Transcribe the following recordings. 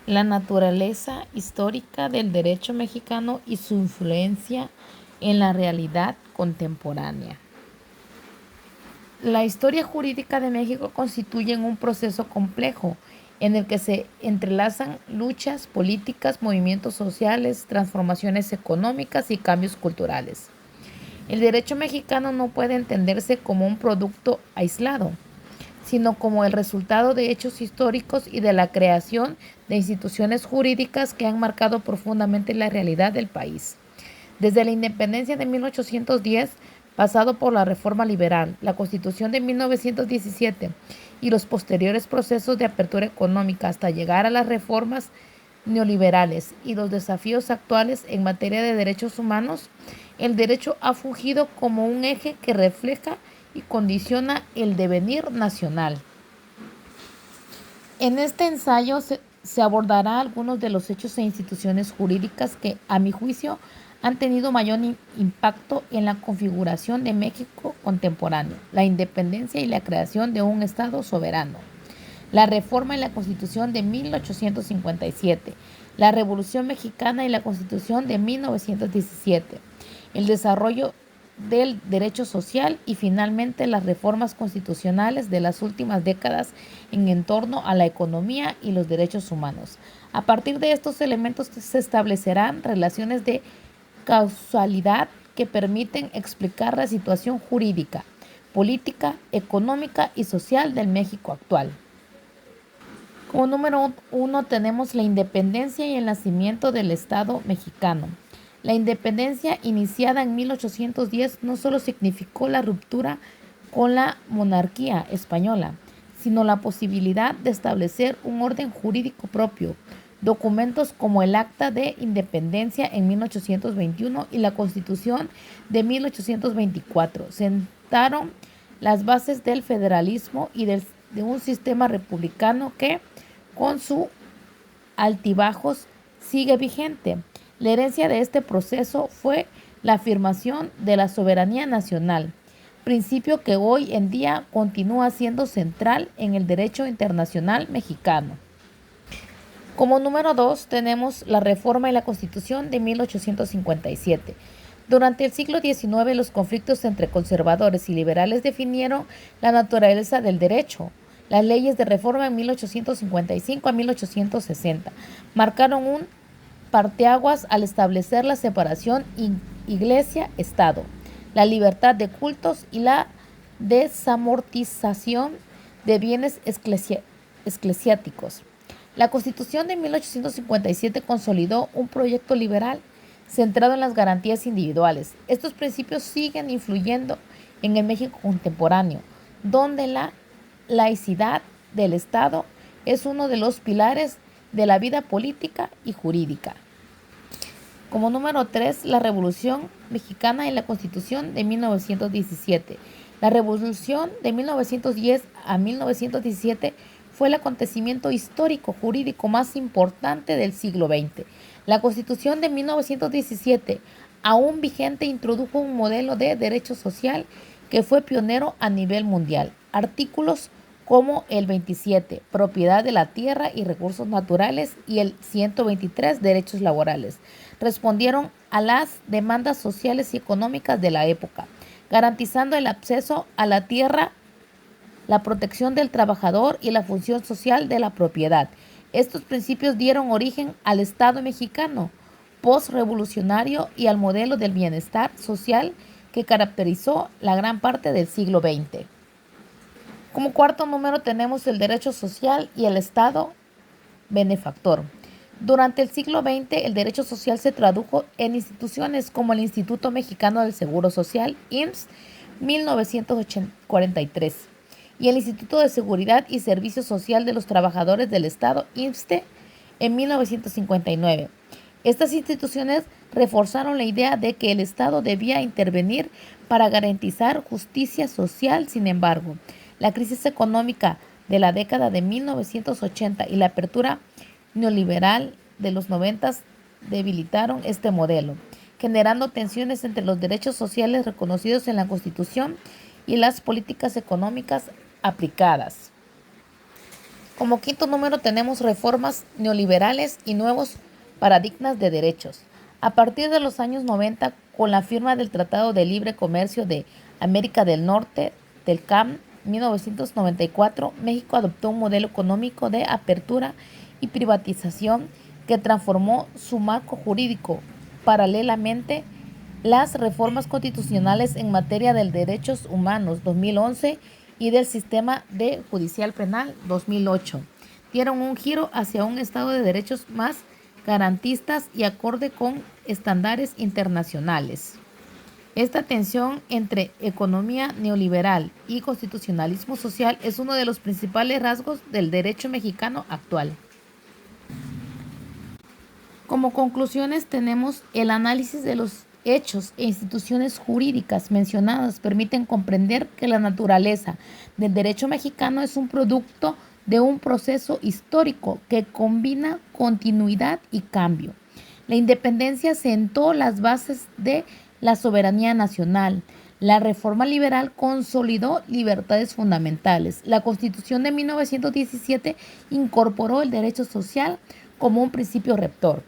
La naturaleza histórica del derecho mexicano y su influencia en la realidad contemporánea. La historia jurídica de México constituye un proceso complejo en el que se entrelazan luchas políticas, movimientos sociales, transformaciones económicas y cambios culturales. El derecho mexicano no puede entenderse como un producto aislado, sino como el resultado de hechos históricos y de la creación de instituciones jurídicas que han marcado profundamente la realidad del país. Desde la independencia de 1810, pasado por la Reforma Liberal, la Constitución de 1917 y los posteriores procesos de apertura económica hasta llegar a las reformas neoliberales y los desafíos actuales en materia de derechos humanos, el derecho ha fungido como un eje que refleja y condiciona el devenir nacional. En este ensayo se abordará algunos de los hechos e instituciones jurídicas que, a mi juicio, han tenido mayor impacto en la configuración de México contemporáneo, la independencia y la creación de un Estado soberano, la reforma y la Constitución de 1857, la Revolución Mexicana y la Constitución de 1917, el desarrollo del derecho social y finalmente las reformas constitucionales de las últimas décadas en torno a la economía y los derechos humanos. A partir de estos elementos se establecerán relaciones de causalidad que permiten explicar la situación jurídica, política, económica y social del México actual. Como número 1 tenemos la independencia y el nacimiento del Estado mexicano. La independencia iniciada en 1810 no solo significó la ruptura con la monarquía española, sino la posibilidad de establecer un orden jurídico propio. Documentos como el Acta de Independencia en 1821 y la Constitución de 1824 sentaron las bases del federalismo y de un sistema republicano que, con sus altibajos, sigue vigente. La herencia de este proceso fue la afirmación de la soberanía nacional, principio que hoy en día continúa siendo central en el derecho internacional mexicano. Como número 2 tenemos la Reforma y la Constitución de 1857. Durante el siglo XIX, los conflictos entre conservadores y liberales definieron la naturaleza del derecho. Las leyes de reforma en 1855 a 1860 marcaron un parteaguas al establecer la separación iglesia-estado, la libertad de cultos y la desamortización de bienes eclesiásticos. La Constitución de 1857 consolidó un proyecto liberal centrado en las garantías individuales. Estos principios siguen influyendo en el México contemporáneo, donde la laicidad del Estado es uno de los pilares de la vida política y jurídica. Como número 3, la Revolución Mexicana y la Constitución de 1917. La Revolución de 1910 a 1917 fue el acontecimiento histórico jurídico más importante del siglo XX. La Constitución de 1917, aún vigente, introdujo un modelo de derecho social que fue pionero a nivel mundial. Artículos como el 27, propiedad de la tierra y recursos naturales, y el 123, derechos laborales, respondieron a las demandas sociales y económicas de la época, garantizando el acceso a la tierra, la protección del trabajador y la función social de la propiedad. Estos principios dieron origen al Estado mexicano postrevolucionario y al modelo del bienestar social que caracterizó la gran parte del siglo XX. Como cuarto número tenemos el derecho social y el Estado benefactor. Durante el siglo XX, el derecho social se tradujo en instituciones como el Instituto Mexicano del Seguro Social, IMSS, 1943, y el Instituto de Seguridad y Servicio Social de los Trabajadores del Estado, IMSSTE, en 1959. Estas instituciones reforzaron la idea de que el Estado debía intervenir para garantizar justicia social. Sin embargo, la crisis económica de la década de 1980 y la apertura neoliberal de los 90 debilitaron este modelo, generando tensiones entre los derechos sociales reconocidos en la Constitución y las políticas económicas aplicadas. Como quinto número tenemos reformas neoliberales y nuevos paradigmas de derechos. A partir de los años 90, con la firma del Tratado de Libre Comercio de América del Norte, del CAM, 1994, México adoptó un modelo económico de apertura y privatización que transformó su marco jurídico. Paralelamente, las reformas constitucionales en materia de derechos humanos 2011 y del sistema de judicial penal 2008 dieron un giro hacia un Estado de derechos más garantistas y acorde con estándares internacionales. Esta tensión entre economía neoliberal y constitucionalismo social es uno de los principales rasgos del derecho mexicano actual. Como conclusiones tenemos el análisis de los hechos e instituciones jurídicas mencionadas permiten comprender que la naturaleza del derecho mexicano es un producto de un proceso histórico que combina continuidad y cambio. La independencia sentó las bases de la soberanía nacional. La reforma liberal consolidó libertades fundamentales. La Constitución de 1917 incorporó el derecho social como un principio rector.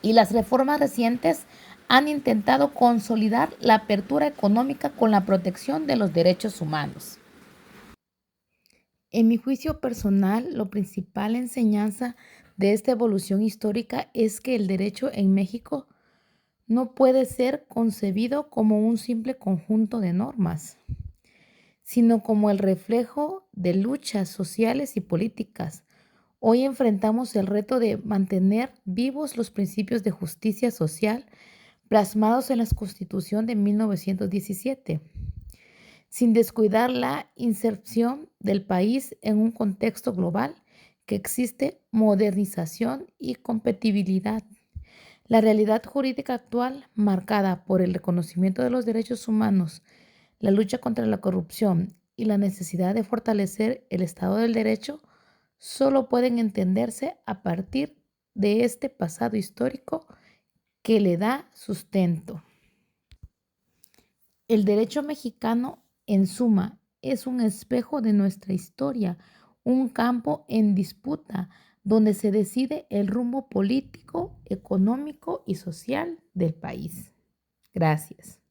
Y las reformas recientes han intentado consolidar la apertura económica con la protección de los derechos humanos. En mi juicio personal, la principal enseñanza de esta evolución histórica es que el derecho en México no puede ser concebido como un simple conjunto de normas, sino como el reflejo de luchas sociales y políticas. Hoy enfrentamos el reto de mantener vivos los principios de justicia social plasmados en la Constitución de 1917, sin descuidar la inserción del país en un contexto global que existe modernización y competitividad. La realidad jurídica actual, marcada por el reconocimiento de los derechos humanos, la lucha contra la corrupción y la necesidad de fortalecer el Estado del Derecho, solo pueden entenderse a partir de este pasado histórico que le da sustento. El derecho mexicano, en suma, es un espejo de nuestra historia, un campo en disputa donde se decide el rumbo político, económico y social del país. Gracias.